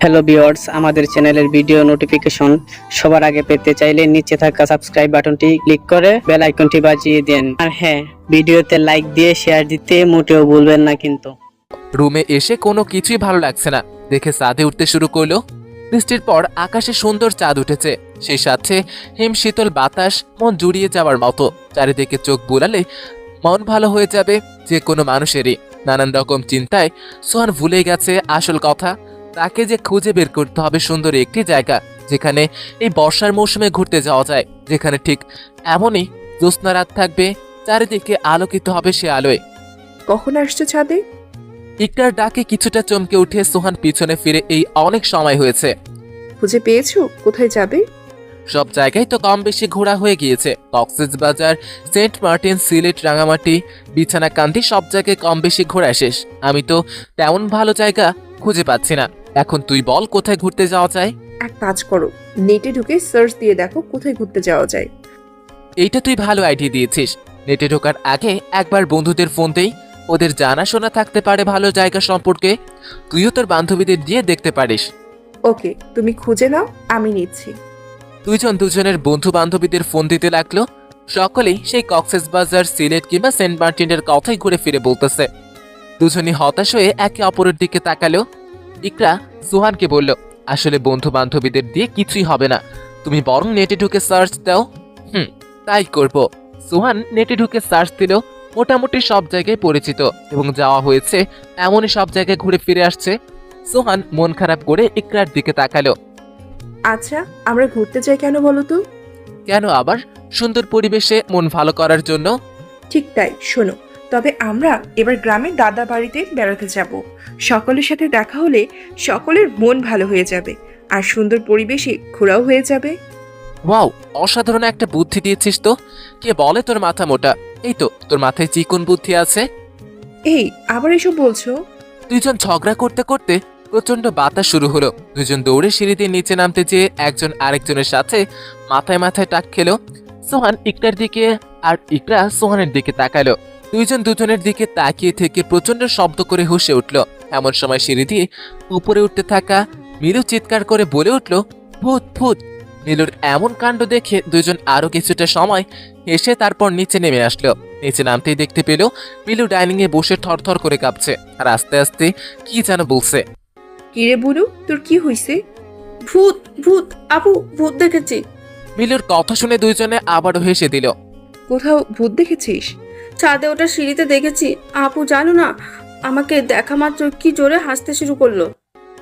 Hello viewers, আমাদের চ্যানেলের video notification সবার আগে পেতে চাইলে নিচে থাকা সাবস্ক্রাইব বাটনটি ক্লিক করে বেল আইকনটি বাজিয়ে দেন। আর হ্যাঁ, ভিডিওতে লাইক দিয়ে শেয়ার দিতে মোটেও ভুলবেন না কিন্তু। রুমে এসে কোনো কিছুই ভালো লাগছে না দেখে ছাদে উঠতে শুরু করলো। বৃষ্টির পর আকাশে সুন্দর চাঁদ উঠেছে, সেই সাথে হিম শীতল বাতাস মন জুড়িয়ে যাওয়ার মতো। চারিদিকে চোখ বুলালে মন ভালো হয়ে যাবে যে কোনো মানুষেরই। নানান রকম চিন্তায় সোহান ভুলে গেছে আসল কথা, তাকে যে খুঁজে বের করতে হবে সুন্দর একটি জায়গা যেখানে এই বর্ষার মৌসুমে ঘুরতে যাওয়া যায়, যেখানে ঠিক এমনই জ্যোৎস্না রাত থাকবে, চারিদিকে আলোকিত হবে সে আলোয়। কখন আসছো ছাদে? ইকরার ডাকে কিছুটা চমকে উঠে সোহান পিছনে ফিরে এই অনেক সময় হয়েছে। খুঁজে পেয়েছো কোথায় যাবে? সব জায়গায় তো কম বেশি ঘোরা হয়ে গিয়েছে, কক্সবাজার, সেন্ট মার্টিন, সিলেট, রাঙামাটি, বিছানাকান্দি, সব জায়গায় কম বেশি ঘোরা শেষ। আমি তো তেমন ভালো জায়গা খুঁজে পাচ্ছি না। এখন তুই বল কোথায় ঘুরতে যাওয়া যায়। এক কাজ করো, নেটে ঢুকে সার্চ দিয়ে দেখো কোথায় ঘুরতে যাওয়া যায়। এইটা তুই ভালো আইডিয়া দিয়েছিস। নেটে ঢোকার আগে একবার বন্ধুদের ফোন দেই, ওদের জানাশোনা থাকতে পারে ভালো জায়গা সম্পর্কে। তুইও তোর বান্ধবীদের দিয়ে দেখতে পারিস। ওকে, তুমি খুঁজে নাও, আমি নিচ্ছি। দুজনের বন্ধু বান্ধবীদের ফোন দিতে লাগলো। সকলেই সেই কক্সবাজার, সিলেট কিংবা সেন্ট মার্টিনের কথাই ঘুরে ফিরে বলতেছে। দুজনই হতাশ হয়ে একে অপরের দিকে তাকালো। ইকরা সোহানকে বলল, আসলে বন্ধু বান্ধবীদের দিয়ে কিছুই হবে না, তুমি বরং নেটে ঢুকে সার্চ দাও। তাই করব। সোহান নেটে ঢুকে সার্চ দিল। মোটামুটি সব জায়গায় পরিচিত এবং যাওয়া হয়েছে এমনই সব জায়গায় ঘুরে ফিরে আসছে। সোহান মন খারাপ করে ইকরার দিকে তাকালো। আচ্ছা, আমরা ঘুরতে যাই কেন বলো তো? কেন আবার? সুন্দর পরিবেশে মন ভালো করার জন্য। ঠিক তাই, শোনো, তবে আমরা এবার গ্রামের দাদা বাড়িতে বেড়াতে যাব। সকলের সাথে দেখা হলে সকলের মন ভালো হয়ে যাবে, আর সুন্দর পরিবেশে ঘোরাও হয়ে যাবে। ওয়াও, অসাধারণ একটা বুদ্ধি দিয়েছিস তো। কে বলে তোর মাথা মোটা? এই তো তোর মাথায় চিকন বুদ্ধি আছে। এই, আবার এসব বলছো? দুইজন ঝগড়া করতে করতে প্রচন্ড বাতাস শুরু হলো। দুজন দৌড়ে সিঁড়ি দিয়ে নিচে নামতে যেয়ে একজন আরেকজনের সাথে মাথায় মাথায় টাক খেলো। সোহান ইকরার দিকে আর ইকরা সোহানের দিকে তাকালো। দুইজন দুজনের দিকে তাকিয়ে থেকে প্রচন্ড শব্দ করে হেসে উঠল। এমন সময় সিঁড়ি দিয়ে উপরে উঠতে থাকা মিলু চিৎকার করে বলে উঠল, ভূত ভূত। মিলুর এমন কাণ্ড দেখে দুজন আরো কিছুটা সময় হেসে তারপর নিচে নেমে আসলো। নিচে নামতেই দেখতে পেল মিলু ডাইনিং এ বসে থরথর করে কাঁপছে আর আস্তে আস্তে কি যেন বলছে। কিরে বুলু, তোর কি হইছে? ভূত ভূত আপু, ভূত দেখেছি। মিলুর কথা শুনে দুইজনে আবারও হেসে দিল। কোথাও ভূত দেখেছিস? ছাদে ওটা সিঁড়িতে দেখেছি আপু, জানো না, আমাকে দেখা মাত্র কি জোরে হাসতে শুরু করলো।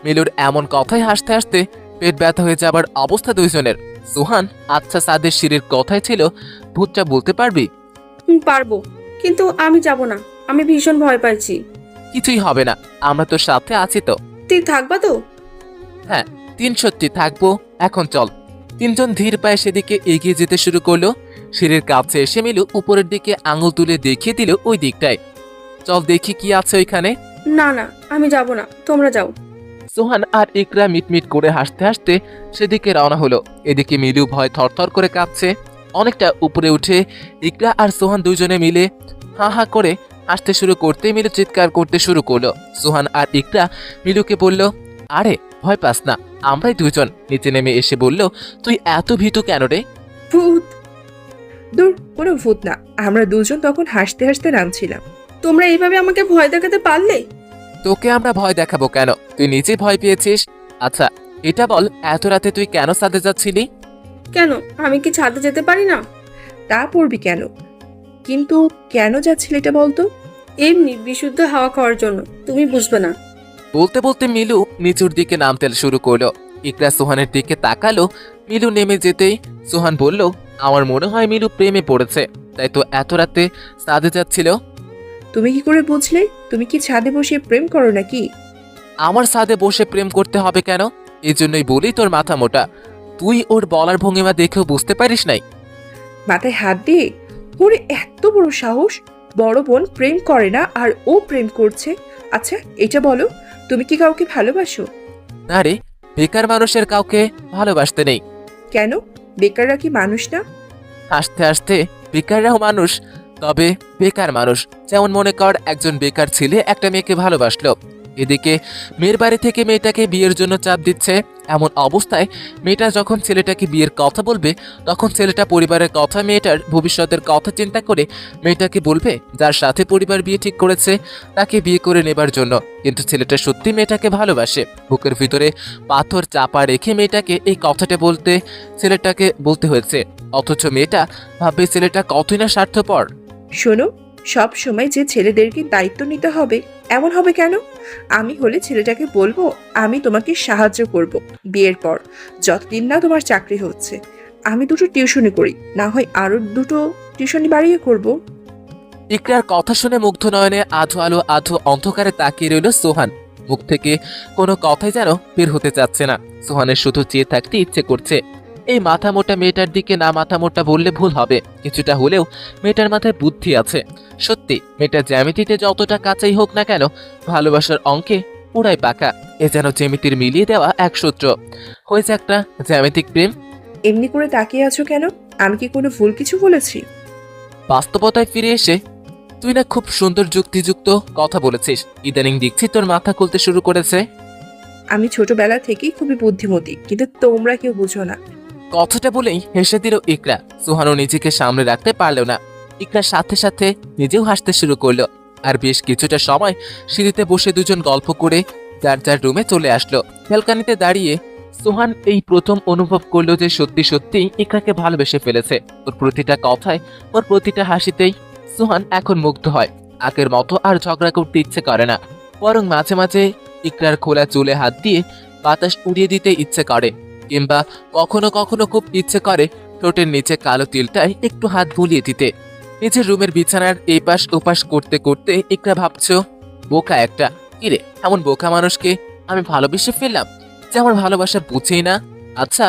মিলুর এমন কথায় হাসতে হাসতে পেট ব্যথা হয়ে যাবার অবস্থা দুইজনের। সোহান, আচ্ছা সাদের সিঁড়ির কথাই ছিল, ভূতটা বলতে পারবি? পারবো, কিন্তু আমি যাব না, আমি ভীষণ ভয় পাইছি। কিছুই হবে না, আমরা তোর সাথে আছি তো। তুই থাকবা তো? হ্যাঁ, 3 থাকবো। এখন চল। তিনজন ধীর পায়ে সেদিকে এগিয়ে যেতে শুরু করলো। সিঁড়ির কাছে এসে মিলু উপরের দিকে আঙুল তুলে দেখিয়ে দিল ওই দিকটায়। চল দেখি কি আছে ওইখানে। না না, আমি যাব না, তোমরা যাও। সোহান আর ইকরা মিটমিট করে হাসতে হাসতে সেদিকে রওনা হলো। এদিকে মিলু ভয় থরথর করে কাঁপছে। অনেকটা উপরে উঠে ইকরা আর সোহান দুইজনে মিলে হা হা করে হাসতে শুরু করতে মিলু চিৎকার করতে শুরু করলো। সোহান আর ইকরা মিলুকে বলল, আরে ভয় পাস না, আমরাই দুজন। নিচে নেমে এসে বলল, তুই এত ভীতু কেন রে? ভূত? দূর, কোনো ভূত না, আমরা দুজন তখন হাসতে হাসতে নামছিলাম। তোমরা এইভাবে আমাকে ভয় দেখাতে পারলে? তোকে আমরা ভয় দেখাবো কেন? তুই নিজে ভয় পেয়েছিস। আচ্ছা এটা বল, এত রাতে তুই কেন ছাদে যাচ্ছিলি? কেন, আমি কি ছাদে যেতে পারি না? তা পড়বি কেন? কিন্তু কেন যাচ্ছিল এটা বলতো? এমনি বিশুদ্ধ হাওয়া খাওয়ার জন্য, তুমি বুঝবে না। বলতে বলতে মিলু নিচুর দিকে নামতে শুরু করলো। ইকরা সোহানের দিকে তাকালো। মিলু নেমে যেতেই সোহান বলল, আমার মনে হয় মিলু প্রেমে পড়েছে, তাই তো এত রাতে ছাদে যাচ্ছিল। তুমি কি করে বুঝলে? তুমি কি ছাদে বসে প্রেম করো নাকি? আমার ছাদে বসে প্রেম করতে হবে কেন? এই জন্যই বলি তোর মাথা মোটা। তুই ওর বলার ভঙ্গিমা দেখেও বুঝতে পারিস নাই? মাথায় হাত দিয়ে? ওরে এত বড় সাহস! বড় বোন প্রেম করে না আর ও প্রেম করছে? আচ্ছা এটা বলো, তুমি কি কাউকে ভালোবাসো? না রে, বেকার মানুষের কাউকে ভালোবাসতে নেই। কেন? বেকাররা কি মানুষ না? হাসতে হাসতে, বেকাররাও মানুষ, তবে বেকার মানুষ। যেমন মনে কর একজন বেকার ছেলে একটা মেয়েকে ভালোবাসলো, এদিকে মেয়ের বাড়ি থেকে মেয়েটাকে বিয়ের জন্য চাপ দিচ্ছে। এমন অবস্থায় মেয়েটা যখন ছেলেটাকে বিয়ের কথা বলবে, তখন ছেলেটা পরিবারের কথা, মেয়েটার ভবিষ্যতের কথা চিন্তা করে মেয়েটাকে বলবে যার সাথে পরিবার বিয়ে ঠিক করেছে তাকে বিয়ে করে নেবার জন্য। কিন্তু ছেলেটা সত্যি মেয়েটাকে ভালোবাসে। বুকের ভিতরে পাথর চাপা রেখে মেয়েটাকে এই কথাটা ছেলেটাকে বলতে হয়েছে। অথচ মেয়েটা ভাববে ছেলেটা কতই না স্বার্থপর। শোনো, সব সময় যে ছেলেদেরকে দায়িত্ব নিতে হবে এমন হবে কেন? আমি হলে ছেলেটাকে বলবো আমি তোমাকে সাহায্য করব বিয়ের পর, যতদিন না তোমার চাকরি হচ্ছে। আমি দুটো টিউশনি করি, না হয় আরো দুটো টিউশনি বাড়িয়ে করব। ইকরার কথা শুনে মুগ্ধ নয়নে আধো আলো আধো অন্ধকারে তাকিয়ে রইল সোহান। মুখ থেকে কোনো কথাই যেন বের হতে চাচ্ছে না। সোহানের শুধু চেয়ে থাকতে ইচ্ছে করছে। এই মাথা মোটা মেয়েটার দিকে না মাথা মোটা বললে ভুল হবে, কিছুটা হলেও মেয়েটার মাথায় বুদ্ধি আছে। সত্যি মেয়েটা জ্যামিতিতে যতটা কাঁচাই হোক না কেন, ভালোবাসার অঙ্কে পুরাই পাকা। এ যেন জ্যামিতির মিলিয়ে দেওয়া এক সূত্র। হয়েছে একটা জ্যামিতিক প্রেম। এমনি করে তাকিয়ে আছো কেন? আমি কি কোনো ভুল কিছু বলেছি? বাস্তবতায় ফিরে এসে তুই না খুব সুন্দর যুক্তিযুক্ত কথা বলেছিস। ইদানিং দেখছি তোর মাথা খুলতে শুরু করেছে। আমি ছোটবেলা থেকেই খুবই বুদ্ধিমতী, কিন্তু তোমরা কেউ বুঝো না। কথাটা বলেই হেসে দিল ইকরা। সুহানও নিজেকে সামনে রাখতে পারল না। ইকরার সাথে সাথে নিজেও হাসতে শুরু করলো। আর বেশ কিছুটা সময় সিঁড়িতে বসে দুজন গল্প করে যার যার রুমে চলে আসলো। ব্যালকনিতে দাঁড়িয়ে সোহান এই প্রথম অনুভব করলো যে সত্যি সত্যি ইকরাকে ভালোবেসে ফেলেছে। ওর প্রতিটা কথায়, ওর প্রতিটা হাসিতেই সোহান এখন মুগ্ধ হয়। আগের মতো আর ঝগড়া করতে ইচ্ছে করে না, বরং মাঝে মাঝে ইকরার খোলা চুলে হাত দিয়ে বাতাস উড়িয়ে দিতে ইচ্ছে করে, কিংবা কখনো কখনো খুব ইচ্ছে করে ঠোঁটের নিচে কালো তিলটায় একটু হাত বুলিয়ে দিতে। নিজের রুমের বিছানার এপাশ ওপাশ করতে করতে ইকরা ভাবছো, বোকা একটা। কিরে, এমন বোকা মানুষকে আমি ভালোবেসে ফেললাম যে আমার ভালোবাসা বুঝেই না। আচ্ছা,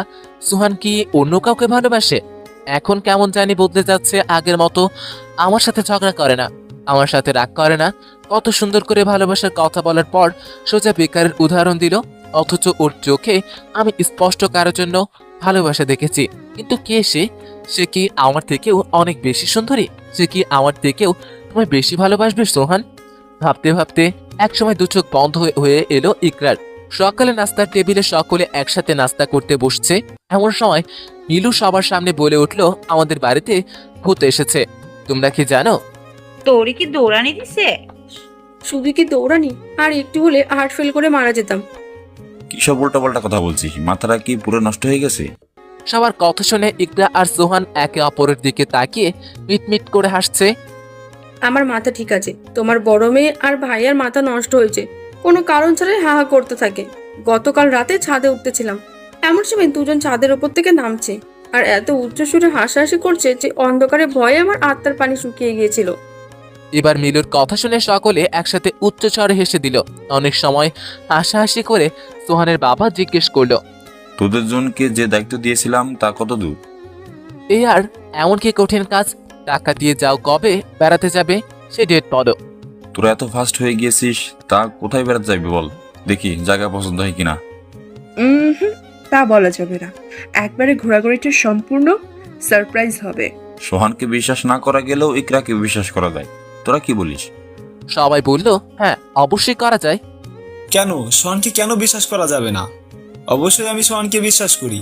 সুহান কি অন্য কাউকে ভালোবাসে? এখন কেমন জানি বদলে যাচ্ছে। আগের মতো আমার সাথে ঝগড়া করে না, আমার সাথে রাগ করে না। কত সুন্দর করে ভালোবাসার কথা বলার পর সোজা বেকারের উদাহরণ দিল। অথচ ওর চোখে আমি স্পষ্ট কারোর জন্য ভালোবাসা দেখেছি। কিন্তু কে সে? সে কি আমার থেকেও অনেক বেশি সুন্দরী? সে কি আমার থেকেও তোমায় বেশি ভালোবাসবে সোহান? ভাবতে ভাবতে একসময় দু চোখ বন্ধ হয়ে এলো ইকরার। সকালে নাস্তার টেবিলে সকলে একসাথে নাস্তা করতে বসছে। এমন সময় নীলু সবার সামনে বলে উঠলো, আমাদের বাড়িতে ভূত এসেছে। তোমরা কি জানো? তোরে কি দৌড়ানি দিছে? শুধু কি দৌড়ানি, আর একটু হলে হার্ট ফেল করে মারা যেতাম। কিসব উল্টাপাল্টা কথা বলছিস? মাথাটা কি পুরো নষ্ট হয়ে গেছে? সবার কথা শুনে ইকরা আর সোহান একে অপরের দিকে তাকিয়ে মিটমিট করে হাসছে। আমার মাথা ঠিক আছে, তোমার বড় মেয়ে আর ভাইয়ার মাথা নষ্ট হয়েছে। কোনো কারণ ছাড়াই হা হা করতে থাকে। গতকাল রাতে ছাদে উঠতেছিলাম, এমন সময় দুজন ছাদের ওপর থেকে নামছে আর এত উচ্চ সুরে হাসাহাসি করছে যে অন্ধকারে ভয়ে আমার আত্মার পানি শুকিয়ে গিয়েছিল। এবার মিলুর কথা শুনে সকলে একসাথে উচ্চ স্বরে হেসে দিল। অনেক সময় হাসাহাসি করে সোহানের বাবা জিজ্ঞেস করলো, তোদের জনকে যে দায়িত্ব দিয়েছিলাম তা কত দূর? এই আর এমন কি কঠিন কাজ? টাকা দিয়ে যাও, কবে বেড়াতে যাবে সে ডেট বলো। তোরা এত ফাস্ট হয়ে গিয়েছিস, তা কোথায় বেড়াতে যাবি বল দেখি, জায়গা পছন্দ হয় কিনা। তা বলা যাবে না। একবারে ঘোরাঘুরিটা সম্পূর্ণ সারপ্রাইজ হবে। সোহানকে বিশ্বাস না করা গেলেও ইকরাকে বিশ্বাস করা যায়। তোরা কি বলিস? সবাই বলল, হ্যাঁ অবশ্যই করা যায়। কেন সোহানকে কেন বিশ্বাস করা যাবে না? অবশ্যই আমি সোহানকে বিশ্বাস করি।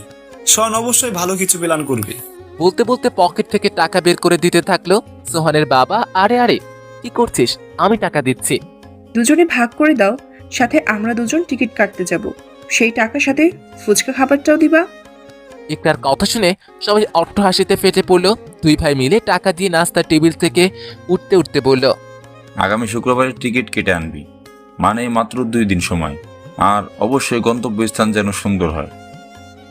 সোহান অবশ্যই ভালো কিছু প্ল্যান করবে। বলতে বলতে পকেট থেকে টাকা বের করে দিতে থাকলো সোহানের বাবা। আরে আরে কি করছিস? আমি টাকা দিচ্ছি। দুজনে ভাগ করে দাও, সাথে আমরা দুজন টিকিট কাটতে যাব। সেই টাকার সাথে ফুচকা খাবারটাও দিবা। ইকরার কথা শুনে সবাই অট্ট হাসিতে ফেটে পড়লো। দুই ভাই মিলে টাকা দিয়ে নাস্তার টেবিল থেকে উঠতে উঠতে বলল, আগামী শুক্রবারের টিকিট কেটে আনবি, মানে মাত্র 2 দিন সময়। আর অবশ্যই গন্তব্যস্থান যেন সুন্দর হয়।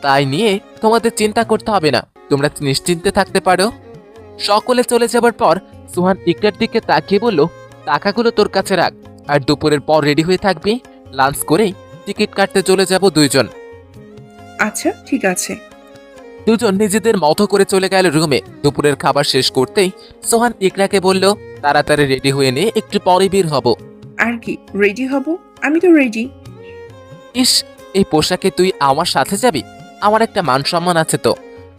তাই নিয়ে তোমাদের চিন্তা করতে হবে না, তোমরা নিশ্চিন্তে থাকতে পারো। সকলে চলে যাবার পর সুহান ইকরার দিকে তাকিয়ে বলল, টাকাগুলো তোর কাছে রাখ, আর দুপুরের পর রেডি হয়ে থাকবি। লাঞ্চ করেই টিকিট কাটতে চলে যাব দুইজন। আচ্ছা ঠিক আছে। দুজন নিজেদের মতো করে চলে গেল রুমে। দুপুরের খাবার শেষ করতেই সোহান ইকরাকে বলল, তাড়াতাড়ি রেডি হয়ে নে, একটু পরে বের হব। আর কি রেডি হব? আমি তো রেডি। ইস, এই পোশাকে তুই আমার সাথে যাবি? আমার একটা মান সম্মান আছে তো,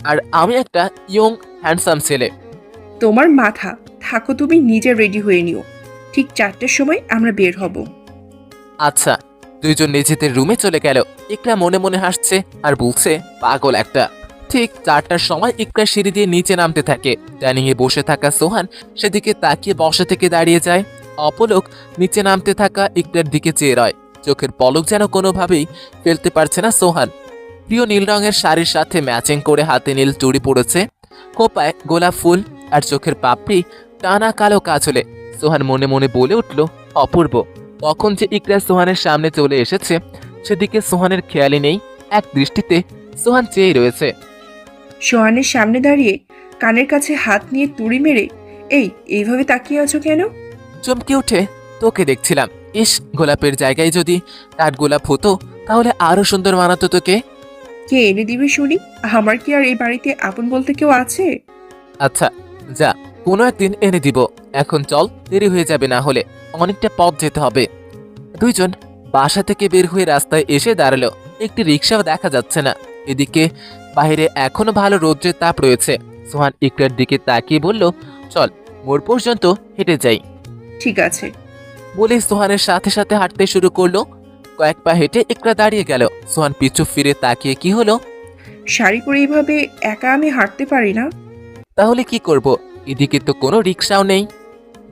আর আমি একটা ইয়ং হ্যান্ডসাম ছেলে। তোমার মাথা থাকো, তুমি নিজে রেডি হয়ে নিও। ঠিক 4টের সময় আমরা বের হব। আচ্ছা। দুইজন নিজেদের রুমে চলে গেল। ইকরা মনে মনে হাসছে আর বলছে পাগল একটা। ঠিক 4টার সময় ইকরা সিঁড়ি দিয়ে নিচে নামতে থাকে। ডাইনিং এ বসে থাকা সোহান সেদিকে তাকিয়ে বসা থেকে দাঁড়িয়ে যায়। অপলক নিচে নামতে থাকা ইকরার দিকে চেয়ে রয়। চোখের পলক যেন কোনোভাবেই ফেলতে পারছে না সোহান। প্রিয় নীল রঙের শাড়ির সাথে ম্যাচিং করে হাতে নীল চুড়ি পড়েছে, খোপায় গোলাপ ফুল আর চোখের পাপড়ি টানা কালো কাজলে। সোহান মনে মনে বলে উঠল অপূর্ব। তখন যে ইকরা সোহানের সামনে চলে এসেছে সেদিকে সোহানের খেয়ালই নেই। এক দৃষ্টিতে সোহান চেয়ে রয়েছে। সোহানের সামনে দাঁড়িয়ে কানের কাছে হাত নিয়ে তুড়ি মেরে এইভাবে তাকিয়ে আছো কেন? চমকে উঠে তোকে দেখছিলাম। ইস, গোলাপের জায়গায় যদি কাঠ গোলাপ হতো তাহলে আরো সুন্দর মানাতো তোকে। কে এনে দিবে শুনি? আমার কি আর এই বাড়িতে আপন বলতে কেউ আছে? আচ্ছা যা, কোনো একদিন এনে দিব। এখন চল, দেরি হয়ে যাবে না হলে। অনেকটা পথ যেতে হবে। দুইজন বাসা থেকে বের হয়ে রাস্তায় এসে দাঁড়ালো। একটি রিক্সাও দেখা যাচ্ছে না। এদিকে বাইরে এখনো ভালো রৌদ্রের তাপ রয়েছে। সোহান ইকরার দিকে তাকিয়ে বলল চল, মোড় পর্যন্ত হেঁটে যাই। ঠিক আছে। বলে সোহানের সাথে সাথে হাঁটতে শুরু করলো। কয়েক পা হেঁটে ইকরা দাঁড়িয়ে গেল। সোহান পিছু ফিরে তাকিয়ে কি হলো? শাড়ি পরে এইভাবে একা আমি হাঁটতে পারি না। তাহলে কি করব? এদিকে তো কোনো রিক্সাও নেই।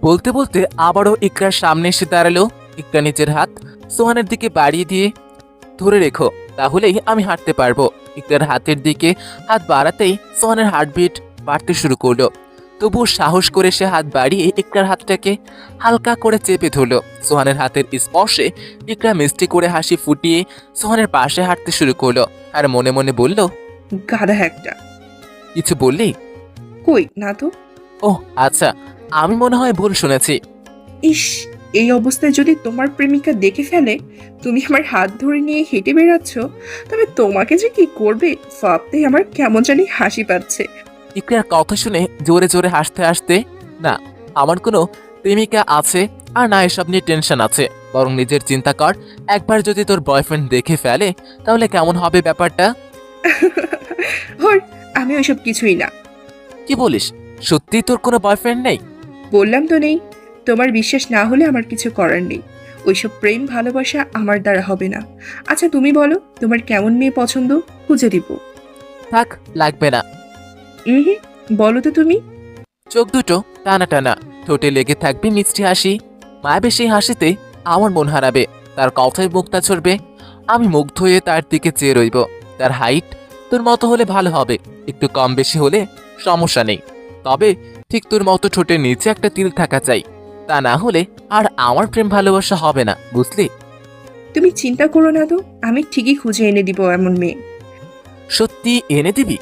বলতে বলতে আবারও ইকরার সামনে এসে দাঁড়ালো। ইকরা নিজের হাত সোহানের দিকে বাড়িয়ে দিয়ে ধরে রেখো, তাহলেই আমি হাঁটতে পারবো। ইকরার হাতের দিকে হাত বাড়াতেই সোহানের হার্টবিট বাড়তে শুরু করলো। তবুও সাহস করে সে হাত বাড়িয়ে ইকরার হাতটাকে হালকা করে চেপে ধরল। সোহানের হাতের স্পর্শে ইকরা মিষ্টি করে হাসি ফুটিয়ে সোহানের পাশে হাঁটতে শুরু করলো আর মনে মনে বলল গাধা একটা। কিছু বললি? কই না তো। ওহ আচ্ছা, আমি মনে হয় ভুল শুনেছি। ইস, এই অবস্থায় যদি তোমার প্রেমিকা দেখে ফেলে তুমি আমার হাত ধরে নিয়ে হেঁটে বেড়াচ্ছ, তবে তোমাকে যে কি করবে ভাবতেই আমার কেমন জানি হাসি পাচ্ছে। ইকরার কথা শুনে জোরে জোরে হাসতে হাসতে, না আমার কোনো প্রেমিকা আছে আর না এসব নিয়ে টেনশন আছে, বরং নিজের চিন্তা কর। একবার যদি তোর বয়ফ্রেন্ড দেখে ফেলে তাহলে কেমন হবে ব্যাপারটা? হর, আমি ওইসব কিছুই না। কি বলিস? সত্যি তোর কোনো বয়ফ্রেন্ড নেই? বললাম তো নেই। তোমার বিশ্বাস না হলে আমার কিছু করার নেই। ওইসব প্রেম ভালোবাসা আমার দ্বারা হবে না। আচ্ছা তুমি বলো, তোমার কেমন মেয়ে পছন্দ, খুঁজে দিব। থাক, লাগবে না। হুম, বলো তো তুমি। চোখ দুটো টানা টানা, ঠোঁটে লেগে থাকবে মিষ্টি হাসি। মায়াবে সেই হাসিতে আমার মন হারাবে। তার কথায় মুখটা ছড়বে। আমি মুগ্ধ হয়ে তার দিকে চেয়ে রইব। তার হাইট তোর মতো হলে ভালো হবে, একটু কম বেশি হলে সমস্যা নেই। তবে ঠিক তোর মতো ঠোঁটের নিচে একটা তিল থাকা চাই। তা না হলে আর আমার প্রেম ভালোবাসা হবে না, বুঝলি? তুমি চিন্তা করো না তো, আমি ঠিকই খুঁজে এনে দিব এমন মেয়ে। সত্যি এনে দিবি?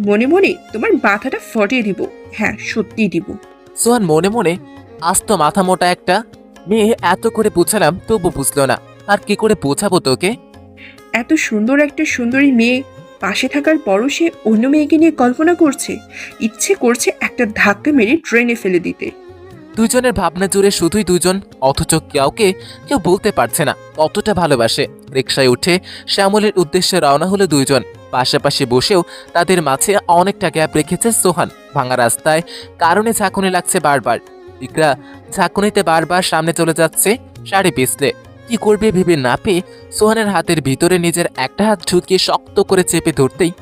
মনে মনে তোমার মাথাটা ফটিয়ে দিব। হ্যাঁ, সত্যিই দিব। সোহান মনে মনে, আস্ত মাথা মোটা একটা মেয়ে। এত করে বুঝালাম তবু বুঝলো না। আর কি করে বোঝাবো তোকে? এত সুন্দর একটা সুন্দরী মেয়ে পাশে থাকার পরও সে অন্য মেয়েকে নিয়ে কল্পনা করছে। ইচ্ছে করছে একটা ধাক্কা মেরে ট্রেনে ফেলে দিতে। দুজনের ভাবনা জুড়ে শুধুই দুজন, অথচ কাউকে কেউ বলতে পারছে না কতটা ভালোবাসে। রিকশায় উঠে শ্যামলের উদ্দেশ্যে রওনা হলো দুইজন। পাশাপাশি বসেও তাদের মাঝে অনেকটা গ্যাপ রেখেছে সোহান। ভাঙা রাস্তায় কারণে ঝাঁকুনি লাগছে বারবার। ইকরা ঝাঁকুনিতে বারবার সামনে চলে যাচ্ছে শাড়ি পিছলে। কি করবে ভেবে না পেয়ে সোহানের হাতের ভিতরে নিজের একটা হাত ঢুকিয়ে শক্ত করে চেপে ধরতেই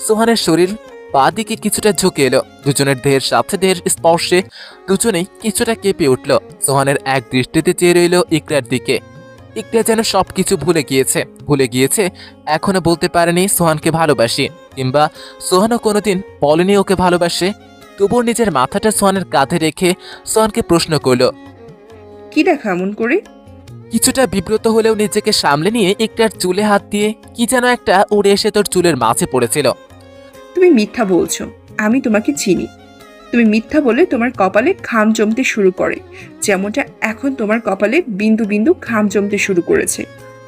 সোহানের শরীর পা দিকে কিছুটা ঝুঁকে এলো। দুজনের দেহের সাথে দেহের স্পর্শে দুজনেই কিছুটা কেঁপে উঠল। সোহানের এক দৃষ্টিতে চেয়ে রইল ইকরার দিকে। ইকরা যেন সবকিছু ভুলে গিয়েছে এখনো বলতে পারেনি সোহানকে ভালোবাসি, কিংবা সোহানও কোনোদিন বলেনি ওকে ভালোবাসে। তবুও নিজের মাথাটা সোহানের কাঁধে রেখে সোহানকে প্রশ্ন করল। কি দেখা এমন করে? কিছুটা বিব্রত হলেও নিজেকে সামলে নিয়ে ইকরার চুলে হাত দিয়ে কি যেন একটা উড়ে এসে তোর চুলের মাঝে পড়েছিল। তুমি মিথ্যা বলছো, আমি তোমাকে চিনি। তুমি মিথ্যা বলে তোমার কপালে ঘাম জমতে শুরু করে, যেমনটা এখন তোমার কপালে বিন্দু বিন্দু ঘাম জমতে শুরু করেছে।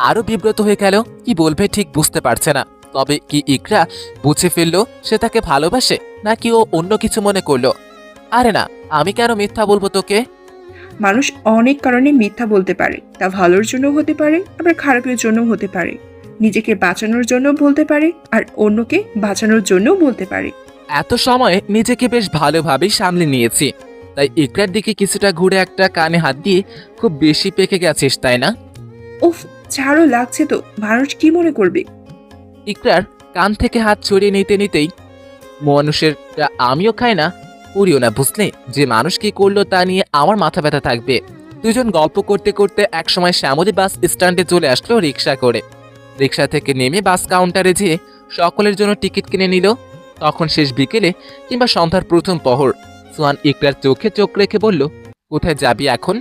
আরো বিব্রত হয়ে গেল। কি বলবে ঠিক বুঝতে পারছে না। তবে কি ইকরা বুঝে ফেললো সে তাকে ভালোবাসে, নাকি ও অন্য কিছু মনে করলো? আরে না, আমি কেন মিথ্যা বলবো তোকে? মানুষ অনেক কারণে মিথ্যা বলতে পারে, তা ভালোর জন্য হতে পারে, আবার খারাপের জন্য হতে পারে। নিজেকে বাঁচানোর জন্য বলতে পারে, আর অন্যকে বাঁচানোর জন্য বলতে পারে। এত সময় নিজেকে বেশ ভালোভাবেই সামলে নিয়েছি, তাই ইকরার দিকে কিছুটা ঘুরে একটা কানে হাত দিয়ে খুব বেশি পেকে গেছিস তাই না? উফ, ছাড়ো, লাগছে তো। মানুষ কি মনে করবে? ইকরার কান থেকে হাত ছড়িয়ে নিতে নিতেই, মানুষের আমিও খাই না, পুরিও না, বুঝলে? যে মানুষ কি করলো তা নিয়ে আমার মাথা ব্যথা থাকবে। দুজন গল্প করতে করতে একসময় শ্যামলী বাস স্ট্যান্ডে চলে আসলো রিক্সা করে। রিক্সা থেকে নেমে বাস কাউন্টারে যেয়ে সকলের জন্য টিকিট কিনে নিল। তখন শেষ বিকেলে কিংবা সন্ধ্যার প্রথম প্রহর। সোহান ইকরার চোখে চোখ রেখে বলল, কোথায় যাবি এখন?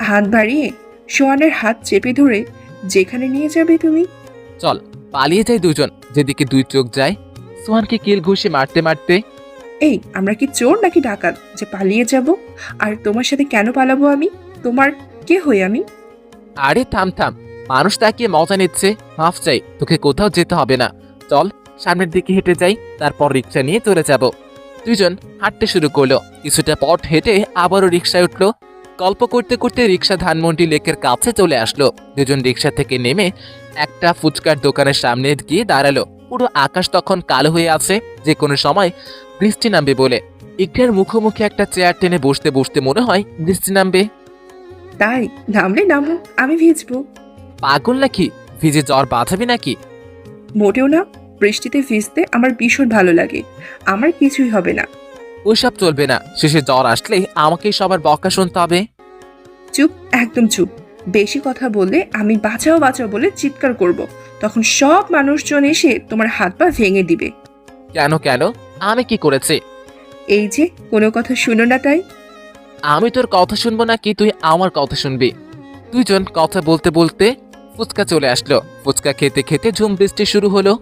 হাত বাড়িয়ে সোহানের হাত চেপে ধরে, যেখানে নিয়ে যাবে তুমি। চল পালিয়ে যাই দুজন, যেদিকে দুই চোখ যায়। সোহানকে কিল ঘুষি মারতে মারতে, এই, আমরা কি চোর নাকি ডাকাত যে পালিয়ে যাব? আর তোমার সাথে কেন পালাবো আমি? তোমার কে হই আমি? আরে থাম থাম, মানুষ তাকিয়ে মজা নিচ্ছে, মাফ চাই, তোকে কোথাও যেতে হবে না। চল সামনের দিকে হেঁটে যাই, তারপর রিক্সা নিয়ে চলে যাব। দুজন হাঁটতে শুরু করলো। কিছুটা পথ হেঁটে আবারও রিক্সায় উঠলো। গল্প করতে করতে রিক্সা ধানমন্ডি লেকের কাছে চলে আসলো। দুজন রিক্সা থেকে নেমে একটা ফুচকার দোকানের সামনে গিয়ে দাঁড়ালো। পুরো আকাশ তখন কালো হয়ে আছে, যে কোনো সময় বৃষ্টি নামবে বলে। ইকরার মুখোমুখি একটা চেয়ার টেনে বসতে বসতে মনে হয় বৃষ্টি নামবে। তাই নামলে নামো, আমি ভিজবো। পাগল নাকি? ভিজে জ্বর বাঁধাবি নাকি? মোটেও না, বৃষ্টিতে ভিজতে আমার ভীষণ ভালো লাগে। আমার কিছুই হবে না। ওইসব চলবে না, শেষে জ্বর আসলেই আমাকেই সবার বকা শুনতে হবে। চুপ, একদম চুপ। বেশি কথা বললে আমি বাঁচাও বাঁচাও বলে চিৎকার করব। তখন সব মানুষজন এসে তোমার হাত পা ভেঙে দিবে। কেন কেন? আমি কি করেছি? এই যে কোনো কথা শুনো না তাই। আমি তোর কথা শুনবো নাকি তুই আমার কথা শুনবি? দুইজন কথা বলতে বলতে ফুচকা চলে আসলো। ফুচকা খেতে খেতে ঝুম বৃষ্টি শুরু হলো।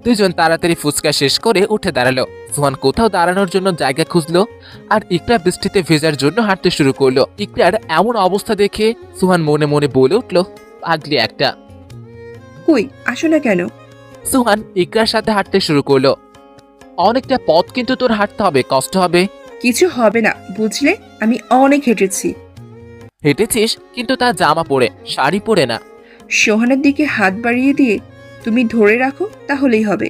দুইজন তাড়াতাড়ি ফুচকা শেষ করে উঠে দাঁড়ালো। সোহান কোথাও দাঁড়ানোর জন্য জায়গা খুঁজলো, আর ইকরা বৃষ্টিতে ভেজার জন্য হাঁটতে শুরু করলো। ইকরার এমন অবস্থা দেখে সোহান মনে মনে বলে উঠলো, পাগলি একটা। কই, আসো না কেন? সোহান ইকরার সাথে হাঁটতে শুরু করলো। অনেকটা পথ কিন্তু তোর হাঁটতে হবে, কষ্ট হবে। কিছু হবে না, বুঝলে? আমি অনেক হেঁটেছি। হেঁটেছিস কিন্তু তার জামা পরে, শাড়ি পরে না। সোহানের দিকে হাত বাড়িয়ে দিয়ে তুমি ধরে রাখো, তাহলেই হবে।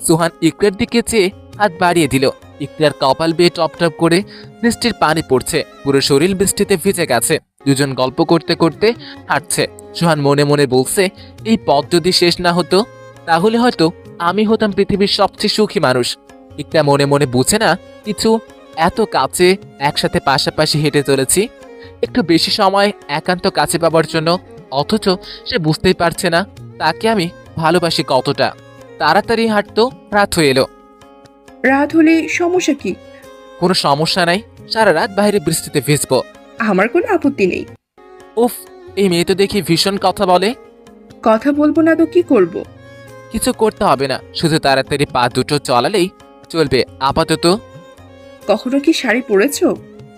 সোহান ইকরার দিকে চেয়ে হাত বাড়িয়ে দিল। ইকরার কপাল বেয়ে টপ টপ করে বৃষ্টির পানি পড়ছে, পুরো শরীর বৃষ্টিতে ভিজে গেছে। দুজন গল্প করতে করতে হাঁটছে। সোহান মনে মনে বলছে, এই পথ যদি শেষ না হতো তাহলে হয়তো আমি হতাম পৃথিবীর সবচেয়ে সুখী মানুষ। ইকরা মনে মনে বুঝে না কিছু, এত কাছে একসাথে পাশাপাশি হেঁটে চলেছি একটু বেশি সময় একান্ত কাছে পাবার জন্য, অথচ সে বুঝতেই পারছে না তাকে আমি ভালোবাসি কতটা। তাড়াতাড়ি হাঁটতো, রাত হয়ে এলো। রাত হলে সমস্যা কি? কোনো সমস্যা নাই, সারা রাত বাইরে বৃষ্টিতে ভিজবো। আমার কোনো আপত্তি নেই। উফ, এই মেয়ে তো দেখি ভীষণ কথা বলে। কথা বলবো না তো কি করব? কিছু করতে হবে না, শুধু তাড়াতাড়ি পা দুটো চলালেই চলবে আপাতত। কখনো কি শাড়ি পরেছো?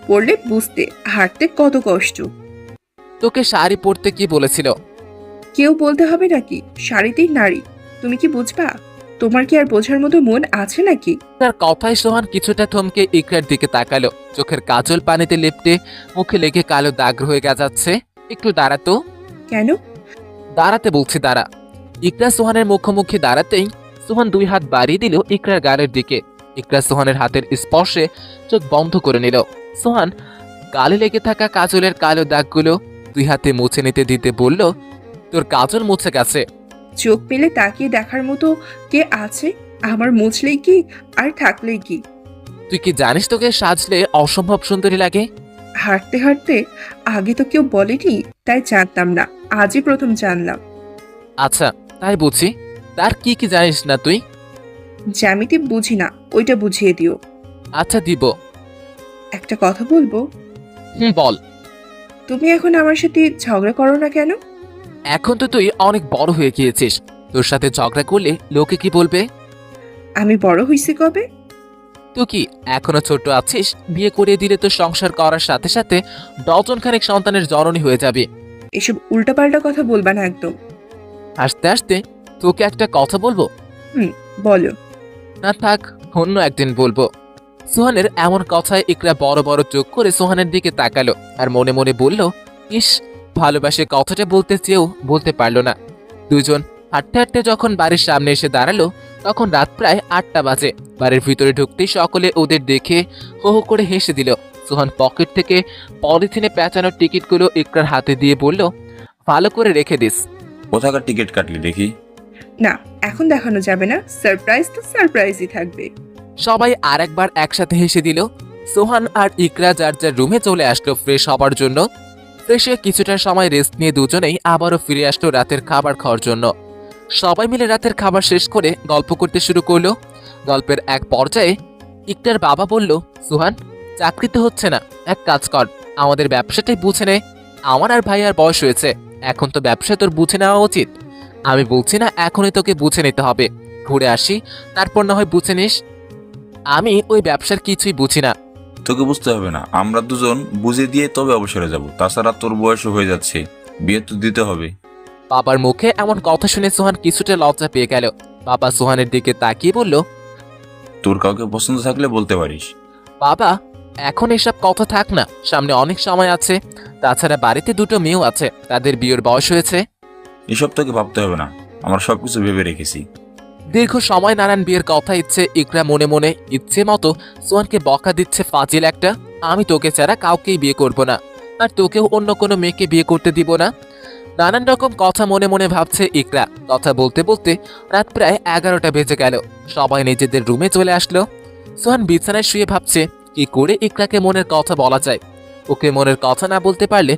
পরলে বুঝতে হাঁটতে কত কষ্ট। তোকে শাড়ি পরতে কি বলেছিল? কেউ বলতে হবে নাকি? শাড়িতেই নারী, তুমি কি বুঝবা? তোমার কি আর বোঝার মতো মন আছে নাকি? তার কথায় সোহান কিছুটা থমকে ইকরার দিকে তাকালো। চোখের কাজল পানিতে লেপ্টে মুখে লেগে কালো দাগ হয়ে যাচ্ছে। একটু দাঁড়াতো। কেন? দাঁড়াতে বলছি, দাঁড়া। ইকরা সোহানের মুখোমুখি দাঁড়াতেই সোহান দুই হাত বাড়িয়ে দিল ইকরার গালের দিকে। ইকরা সোহানের হাতের স্পর্শে চোখ বন্ধ করে নিল। সোহান গালে লেগে থাকা কাজলের কালো দাগগুলো দুই হাতে মুছে নিতে দিতে বলল, তোর কাজল মুছে গেছে। চোখ পেলে তাকিয়ে দেখার মতো কে আছে? আমার মুছলেই কি আর থাকলেই কি? তুই কি জানিস তোকে সাজলে অসম্ভব সুন্দরী লাগে? হাঁটতে হাঁটতে আগে তো কেউ বলেনি, তাই জানতাম না, আজই প্রথম জানলাম। আচ্ছা তাই বুঝি, তার কি কি জানিস না তুই? জ্যামিতি বুঝি না, ওইটা বুঝিয়ে দিও। আচ্ছা দিব। একটা কথা বলবো? বল। তুমি এখন আমার সাথে ঝগড়া করো না কেন? এখন তো তুই অনেক বড় হয়ে গিয়েছিস, তোর সাথে ঝগড়া করলে লোকে কি বলবে? আমি বড় হইছি কবে? তুই কি এখনো ছোট আছিস? বিয়ে করিয়ে দিলে তো সংসার করার সাথে সাথে ডজনখানেক সন্তানের জননী হয়ে যাবে। এসব উল্টাপাল্টা কথা বলবা না একদম। হাসতে হাসতে তোকে একটা কথা বলবো। বলো। না থাক, অন্য একদিন বলবো। সোহানের এমন কথায় ইকরা বড় বড় চোখ করে সোহানের দিকে তাকালো আর মনে মনে বলল, ইস, ভালোবাসে কথাটা বলতে চেয়েও বলতে পারলো না। দুজন হাঁটতে হাঁটতে যখন বাড়ির সামনে এসে দাঁড়ালো তখন রাত প্রায় 8টা বাজে। বাড়ির ভিতরে ঢুকতেই সকলে ওদের দেখে হো হো করে হেসে দিল। সোহান পকেট থেকে পলিথিনে পেঁচানো টিকিটগুলো ইকরার হাতে দিয়ে বলল, ভালো করে রেখে দিস। কোথাকার টিকিট কাটলি দেখি? না, এখন দেখানো যাবে না। সারপ্রাইজ তো সারপ্রাইজই থাকবে। সবাই আরেকবার একসাথে হেসে দিল। সোহান আর ইকরা যার যার রুমে চলে আসলো ফ্রেশ হবার জন্য। ফ্রেশে কিছুটা সময় রেস্ট নিয়ে দুজনেই আবারও ফিরে আসলো রাতের খাবার খাওয়ার জন্য। সবাই মিলে রাতের খাবার শেষ করে গল্প করতে শুরু করলো। গল্পের এক পর্যায়ে ইকরার বাবা বলল, সোহান, চাকরি তো হচ্ছে না, এক কাজ কর, আমাদের ব্যবসাটাই বুঝে নে। আমার আর ভাইয়ার বয়স হয়েছে, এখন তো ব্যবসা তোর বুঝে নেওয়া উচিত। আমি বলছি না এখনই তোকে বুঝে নিতে হবে, ঘুরে আসি, তারপর না হয় বুঝে নিস। আমি ওই ব্যবসার কিছুই বুঝি না। তোকে বুঝতে হবে না, আমরা দুজন বুঝে দিয়ে তবে অবসরে যাব। তাছাড়া তোর বয়সও হয়ে যাচ্ছে, বিয়ে তো দিতে হবে। বাবার মুখে এমন কথা শুনে সোহান কিছুটা লজ্জা পেয়ে গেল। বাবা সোহানের দিকে তাকিয়ে বলল, তোর কাউকে পছন্দ থাকলে বলতে পারিস। বাবা, এখন এসব কথা থাক না, সামনে অনেক সময় আছে। তাছাড়া বাড়িতে দুটো মেয়েও আছে, তাদের বিয়ের বয়স হয়েছে। এসব তোকে ভাবতে হবে না, আমরা সবকিছু ভেবে রেখেছি। দীর্ঘ সময় নানান বিয়ের কথা ইচ্ছে ইকরা মনে মনে ইচ্ছে মতো সোহানকে বকা দিচ্ছে, ফাজিল একটা। আমি তোকে ছাড়া কাউকেই বিয়ে করব না, আর তোকেও অন্য কোনো মেয়েকে বিয়ে করতে দিব না। নানান রকম কথা মনে মনে ভাবছে ইকরা। কথা বলতে বলতে রাত প্রায় 11টা বেজে গেল। সবাই নিজেদের রুমে চলে আসলো। সোহান বিছানায় শুয়ে ভাবছে কি করে ইকরাকে মনের কথা বলা যায়। ওকে মনের কথা না বলতে পারলে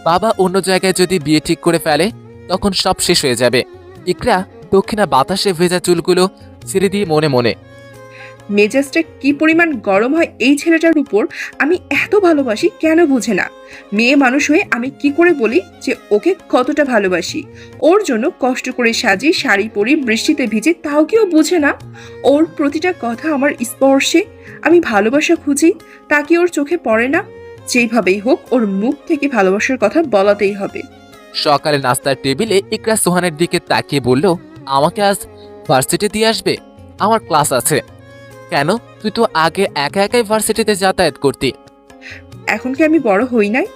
বাবা অন্য জায়গায় যদি বিয়ে ঠিক করে ফেলে তখন সব শেষ হয়ে যাবে। ইকরা দক্ষিণা বাতাসে ভেজা চুলগুলো ছেড়ে দিয়ে মনে মনে, মেজাজটা কি পরিমাণ গরম হয় এই ছেলেটার উপর। আমি এত ভালোবাসি কেন বুঝে না। মেয়ে মানুষ হয়ে আমি কি করে বলি যে ওকে কতটা ভালোবাসি। ওর জন্য কষ্ট করে সাজি, শাড়ি পরি, বৃষ্টিতে ভিজে, তাও কেউ বুঝে না। ওর প্রতিটা কথা আমার স্পর্শে। আমি ভালোবাসা খুঁজি, তা কি ওর চোখে পড়ে না? যেইভাবেই হোক ওর মুখ থেকে ভালোবাসার কথা বলাতেই হবে। সকালে নাস্তার টেবিলে ইকরা সোহানের দিকে তাকিয়ে বলল, আমাকে আজ ভার্সিটি দিয়ে আসবে, আমার ক্লাস আছে। কেন, তুই তো আগে একা একাই ভার্সিটিতে যাতায়াত করতি। এখন কি আমি বড় হই নাই?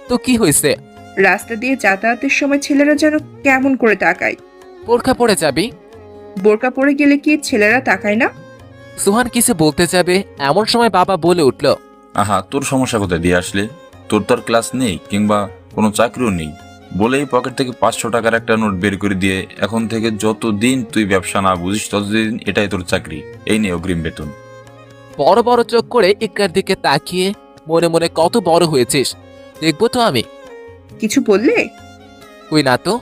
তো কি হয়েছে? রাস্তা দিয়ে যাতায়াতের সময় ছেলেরা যেন কেমন করে তাকায়। বোরখা পড়ে যাবি। বোরকা পরে গেলে কি ছেলেরা তাকায় না? সোহান কিছু বলতে যাবে এমন সময় বাবা বলে উঠল, আহা, তোর সমস্যা কোথায় দিয়ে আসলে? তোর তো আর ক্লাস নেই কিংবা কোনো চাকরিও নেই, বলেই পকেট থেকে 500 টাকার একটা নোট বের করে দিয়ে, এখন থেকে যতদিন তুই ব্যবসা না বুঝিস ততদিন এটাই তোর চাকরি, এই নে অগ্রিম বেতন। বড় বড় চোখ করে ইকরার দিকে তাকিয়ে মনে মনে, কত বড় হয়েছিস, দেখবো তো আমি। কিছু বললে? কই না তো।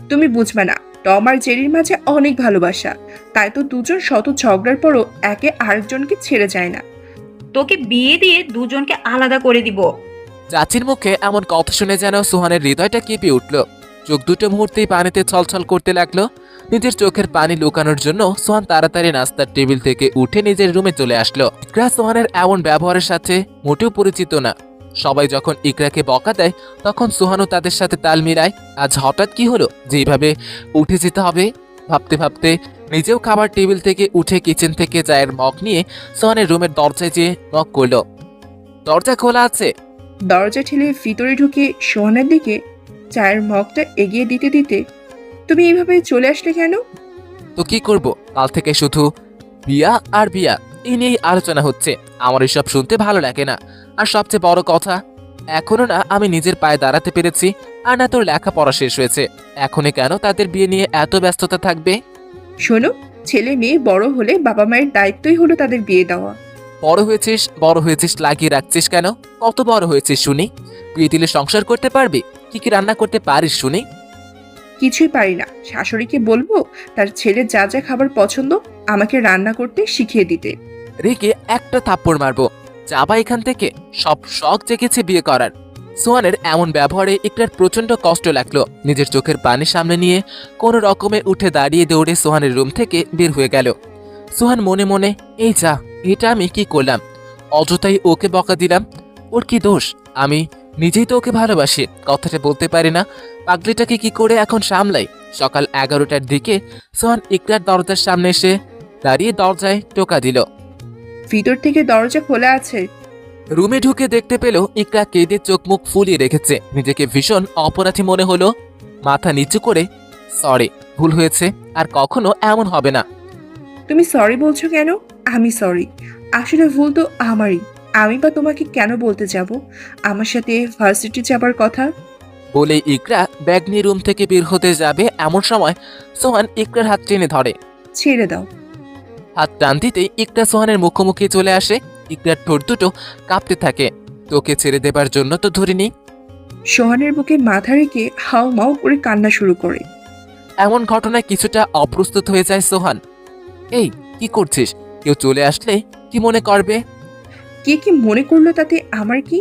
তুমি বুঝবে না, টম আর জেরির মাঝে অনেক ভালোবাসা, তাই তো দুজন শত ঝগড়ার পরও একে আরেকজনকে ছেড়ে যায় না। তোকে বিয়ে দিয়ে দুজনকে আলাদা করে দিব। চাচির মুখে এমন কথা শুনে যেন সোহানের হৃদয়টা কেঁপে উঠল। চোখ দুটো মুহূর্তেই পানিতে ছলছল করতে লাগলো। নিজের চোখের পানি লুকানোর জন্য সোহান তাড়াতাড়ি নাস্তার টেবিল থেকে উঠে নিজের রুমে চলে আসলো। ইকরা সোহানের এমন ব্যবহারের সাথে মোটেও পরিচিত না। সবাই যখন ইকরাকে বকা দেয় তখন সোহানও তাদের সাথে তাল মিলায়। আজ হঠাৎ কি হলো যেভাবে উঠে যেতে হবে? ভাবতে ভাবতে নিজেও খাবার টেবিল থেকে উঠে কিচেন থেকে চায়ের মগ নিয়ে সোহানের রুমের দরজায় যেয়ে নক করলো। দরজা খোলা আছে। দরজা ঠেলে ভিতরে ঢুকে সোহানের দিকে চায়ের মগটা এগিয়ে দিতে দিতে, তুমি এইভাবে চলে আসলে কেন? তো কি করব, কাল থেকে শুধু বিয়া আর বিয়া এই নিয়েই আলোচনা হচ্ছে। আমার এসব শুনতে ভালো লাগে না। আর সবচেয়ে বড় কথা, এখনো না আমি নিজের পায়ে দাঁড়াতে পেরেছি, আর না তোর লেখাপড়া শেষ হয়েছে। এখনই কেন তাদের বিয়ে নিয়ে এত ব্যস্ততা থাকবে? শোনো, ছেলে মেয়ে বড় হলে বাবা মায়ের দায়িত্বই হলো তাদের বিয়ে দেওয়া। বড় হয়েছিস লাগিয়ে রাখছিস কেন? কত বড় হয়েছিস শুনি? বিয়ে দিলে সংসার করতে পারবি? কি কি রান্না করতে পারিস শুনি? কিছুই পারি না। শাশুড়িকে বলবো তার ছেলে যা যা খাবার পছন্দ আমাকে রান্না করতে শিখিয়ে দিতে। রেগে একটা থাপ্পড় মারবো। যাবা এখান থেকে, সব শখ জেগেছে বিয়ে করার। সোহানের এমন ব্যবহারে ইকরার প্রচন্ড কষ্ট লাগলো। নিজের চোখের পানি সামনে নিয়ে কোনো রকমে উঠে দাঁড়িয়ে দৌড়ে সোহানের রুম থেকে বের হয়ে গেল। সোহান মনে মনে, এই যা, এটা আমি কি করলাম? অযথাই ওকে বকা দিলাম। ওর কি দোষ? আমি নিজেই তো ওকে ভালোবাসি, কথাটা বলতে পারি না। পাগলিটাকে কি করে এখন সামলাই? সকাল 11টার দিকে সোহান ইকরার দরজার সামনে এসে দাঁড়িয়ে দরজায় টোকা দিল। ভিতর থেকে দরজা খোলা আছে। রুমে ঢুকে দেখতে পেল ইকরা কেঁদে চোখ মুখ ফুলিয়ে রেখেছে। নিজেকে ভীষণ অপরাধী মনে হলো। মাথা নিচু করে, সরি, ভুল হয়েছে, আর কখনো এমন হবে না। তুমি সরি বলছো কেন? আমি সরি, আসলে ভুল তো আমারই। আমি বা তোমাকে কেন বলতে যাব আমার সাথে ভার্সিটি যাবার কথা? বলে ইকরা ব্যাগ নিয়ে রুম থেকে বের হতে যাবে এমন সময় সোহান ইকরার হাত টেনে ধরে। ছেড়ে দাও। হাত টান দিতেই ইকরা সোহানের মুখোমুখি চলে আসে। ইকরার ঠোঁট দুটো কাঁপতে থাকে। তোকে ছেড়ে দেবার জন্য তো ধরিনি। সোহানের বুকে মাথা রেখে হাউ মাউ করে কান্না শুরু করে। এমন ঘটনায় কিছুটা অপ্রস্তুত হয়ে যায় সোহান। এই কি করছিস? কেউ চলে আসলে কি মনে করবে? কে কি মনে করলো তাতে আমার কি?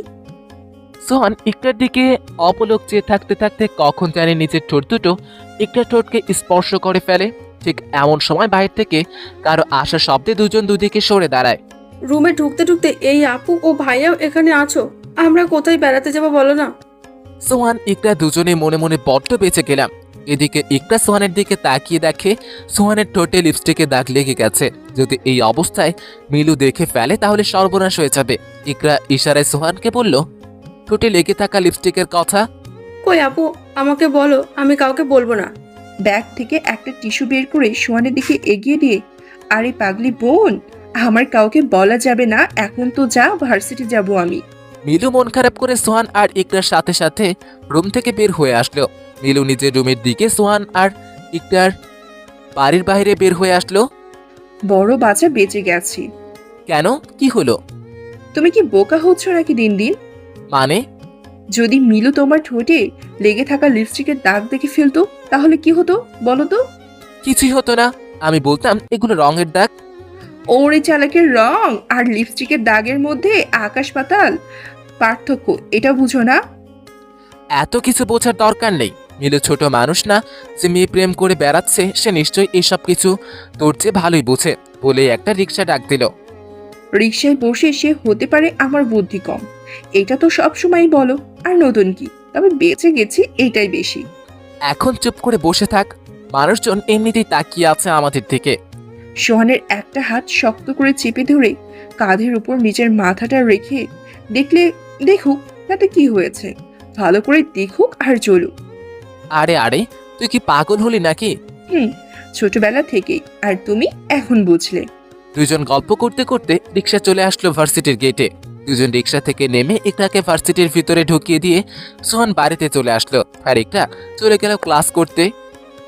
সোহান ইকরার দিকে অপলক চেয়ে থাকতে থাকতে কখন জানি নিচের ঠোঁট দুটো ইকরার ঠোঁটকে স্পর্শ করে ফেলে। ঠিক এমন সময় বাইরে থেকে কারো আশা শব্দে দুজন দুদিকে সরে দাঁড়ায়। রুমে ঢুকতে ঢুকতে এই আপু ও ভাইয়াও এখানে আছো? আমরা কোথায় বেড়াতে যাবো বলো না? সোহান ইকরা দুজনে মনে মনে বড্ড বেঁচে গেলাম। এদিকে ইকরা সোহানের দিকে তাকিয়ে দেখে সোহানের ঠোঁটে লিপস্টিকে দাগ লেগে গেছে। যদি এই অবস্থায় মিলু দেখে ফেলে তাহলে সর্বনাশ হয়ে যাবে। ইকরা ইশারায় সোহানকে বলল, ঠোঁটে লেগে থাকা লিপস্টিকের কথা। কই আপু, আমাকে বলো, আমি কাউকে বলবো না। ব্যাগ থেকে একটা টিস্যু বের করে সোহানের দিকে এগিয়ে দিয়ে, আরে পাগলি বোন, আমার কাউকে বলা যাবে না, এখন তো যা, ভার্সিটি যাব আমি। মিলু মন খারাপ করে সোহান আর ইকরার সাথে সাথে রুম থেকে বের হয়ে আসলো। মিলু নিজের রুমের দিকে, সোহান আর ইকরার বাড়ির বাইরে বের হয়ে আসলো। বড় বাচ্চা বেঁচে গেছি। কেন, কি হলো? তুমি কি বোকা হচ্ছ নাকি দিন দিন? মানে? যদি মিলু তোমার ঠোঁটে লেগে থাকা লিপস্টিকের দাগ দেখে ফেলতো তাহলে কি হতো বলো তো? কিছুই হতো না, আমি বলতাম এগুলো রঙের দাগ। ওরে চালাকের, রং আর লিপস্টিকের দাগের মধ্যে আকাশ পাতাল পার্থক্য, এটা বুঝো না? এত কিছু বোঝার দরকার নেই। মিলু ছোট মানুষ না যে মেয়ে প্রেম করে বেড়াচ্ছে, সে নিশ্চয়ই এইসব কিছু তোর চেয়ে ভালোই বোঝে বলে একটা রিক্সা ডাক দিল। রিকশায় বসে সে হতে পারে আমার বুদ্ধি কম, এটা তো সব সময় বলো, আর নতুন কি, তবে বেঁচে গেছি এটাই বেশি। এখন চুপ করে বসে থাক, মানুষজন এমনিতেই তাকিয়ে আছে আমাদের দিকে। সোহানের একটা হাত শক্ত করে চেপে ধরে কাঁধের উপর নিজের মাথাটা রেখে দেখলে দেখুক তাতে কি হয়েছে, ভালো করে দেখুক আর চলুক। আরে আরে, তুই কি পাগল হলি নাকি? ছোটবেলা থেকেই, আর তুমি এখন বুঝলে। দুজন গল্প করতে করতে রিক্সা চলে আসলো ভার্সিটির গেটে। দুজন রিক্সা থেকে নেমে ইকরাকে ভার্সিটির ভিতরে ঢুকিয়ে দিয়ে সোহান বাড়িতে চলে আসলো, আর ইকরা চলে গেল ক্লাস করতে।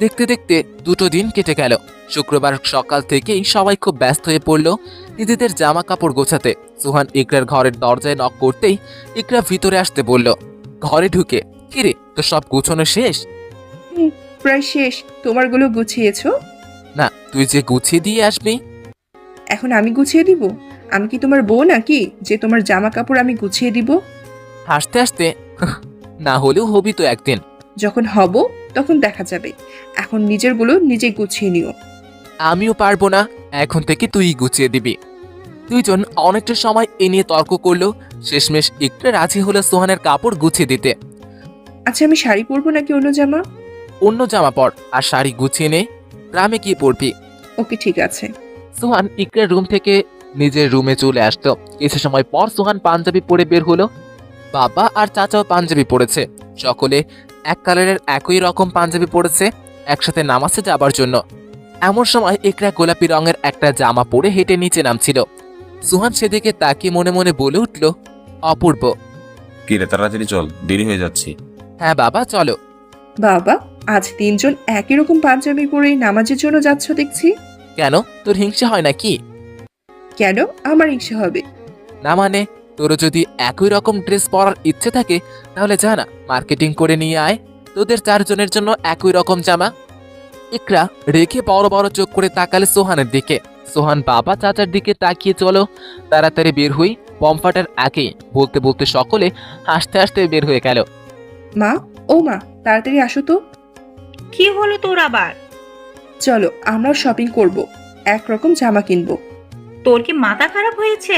দেখতে দেখতে 2 দিন কেটে গেল। শুক্রবার সকাল থেকেই সবাই খুব ব্যস্ত হয়ে পড়ল নিজেদের জামা কাপড় গোছাতে। সোহান ইকরার ঘরের দরজায় নক করতেই ইকরা ভিতরে আসতে বলল। ঘরে ঢুকে, কিরে তো সব গুছানো শেষ? প্রায় শেষ। তোমারগুলো গুছিয়েছো? না, তুই যে গুছিয়ে দিয়ে আসবি। এখন আমি গুছিয়ে দিব? আমি কি তোমার বউ নাকি যে তোমার জামা কাপড় আমি গুছিয়ে দিব? হাসতে হাসতে, না হলেও হবি তো একদিন। যখন হব তখন দেখা যাবে, এখন নিজেরগুলো নিজে গুছিয়ে নিও। আমিও পারবো না, এখন থেকে তুই গুছিয়ে দিবি। দুইজন অনেকটা সময় এ নিয়ে তর্ক করলো। শেষমেশ ইকরা রাজি হলো সোহানের কাপড় গুছিয়ে দিতে। আচ্ছা, আমি শাড়ি পরবো নাকি অন্য জামা? অন্য জামা পর আর শাড়ি গুছিয়ে নে, গ্রামে কি পরবি। ওকে, ঠিক আছে। সোহান ইকরার রুম থেকে নিজের রুমে চলে আসতো। কিছু সময় পর সোহান পাঞ্জাবি পরে বের হলো। বাবা আর চাচাও পাঞ্জাবি পরেছে। সকলে এক কালারের একই রকম পাঞ্জাবি পরেছে একসাথে নামাজে যাবার জন্য। এমন সময় ইকরা গোলাপি রঙের একটা জামা পরে হেঁটে নিচে নামছিল। সোহান সেদিকে তাকিয়ে মনে মনে বলে উঠল, অপূর্ব। কিরে, তাড়াতাড়ি চল, দেরি হয়ে যাচ্ছে। হ্যাঁ বাবা, চলো। বাবা, আজ 3 জন একই রকম পাঞ্জাবি পরে নামাজের জন্য যাচ্ছ দেখছি। কেন, তোর হিংসা হয় নাকি? কেন আমার ইচ্ছা হবে? না মানে, তোরও যদি একই রকম ড্রেস পরার ইচ্ছে থাকে তাহলে জানা মার্কেটিং করে নিয়ে আয়, তোদের 4 জনের জন্য একই রকম জামা। ইকরা রেখে বড় বড় চোখ করে তাকালে সোহানের দিকে। সোহান বাবা চাচার দিকে তাকিয়ে, চলো তাড়াতাড়ি বের হই, বম ফাটার আগেই বলতে বলতে সকলে হাসতে হাসতে বের হয়ে গেল। মা, ও মা, তাড়াতাড়ি আসো তো। কি হলো তোর আবার? চলো আমরা শপিং করব, একরকম জামা কিনবো। তোর কি মাথা খারাপ হয়েছে?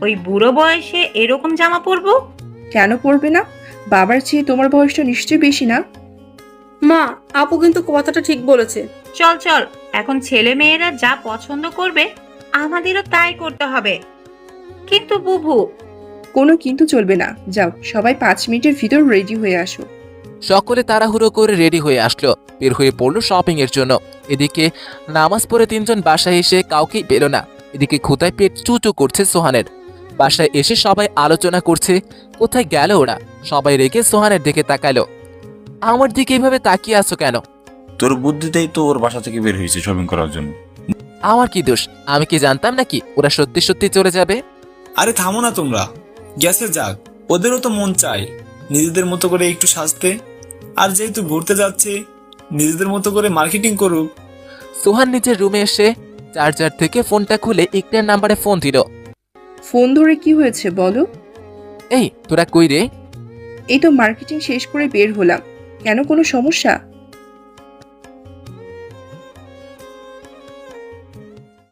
ওই বুড়ো বয়সে এরকম জামা পরবো? কেন পরবে না? বাবার চেয়ে তোমার বয়সটা নিশ্চয়ই বেশি না? মা, আপু কিন্তু কথাটা ঠিক বলেছে। চল চল, এখন ছেলে মেয়েরা যা পছন্দ করবে আমাদেরও তাই করতে হবে। কিন্তু বুবু। কোনো কিন্তু চলবে না, যাও সবাই 5 মিনিটের ভিতর রেডি হয়ে আসো। সকলে তাড়াহুড়ো করে রেডি হয়ে আসলো, বের হয়ে পড়লো শপিং এর জন্য। এদিকে নামাজ পড়ে 3 জন বাসায় এসে কাউকেই পেল না। এদিকে ক্ষুধায় পেট চুচু করছে সোহানের। বাসায় এসে সবাই আলোচনা করছে কোথায় গেল ওরা। সবাই রেগে সোহানের দিকে তাকালো। আমার দিকে এইভাবে তাকিয়ে আছো কেন? তোর বুদ্ধিতেই তো ওর বাসা থেকে বের হয়েছে শপিং করার জন্য। আমার কি দোষ? আমি কি জানতাম নাকি ওরা সত্যি সত্যি চলে যাবে? আরে থামো না তোমরা, গেছে যাক, ওদেরও তো মন চায় নিজেদের মতো করে একটু সাজতে। আর যেহেতু ঘুরতে যাচ্ছে, নিজেদের মতো করে মার্কেটিং করুক। সোহান নিজের রুমে এসে চার্জার থেকে ফোনটা খুলে ইকরার নাম্বারে ফোন দিল। ফোন ধরে কি হয়েছে বলো? এই তোরা কই রে? এই তো মার্কেটিং শেষ করে বের হলাম। কেন, কোনো সমস্যা?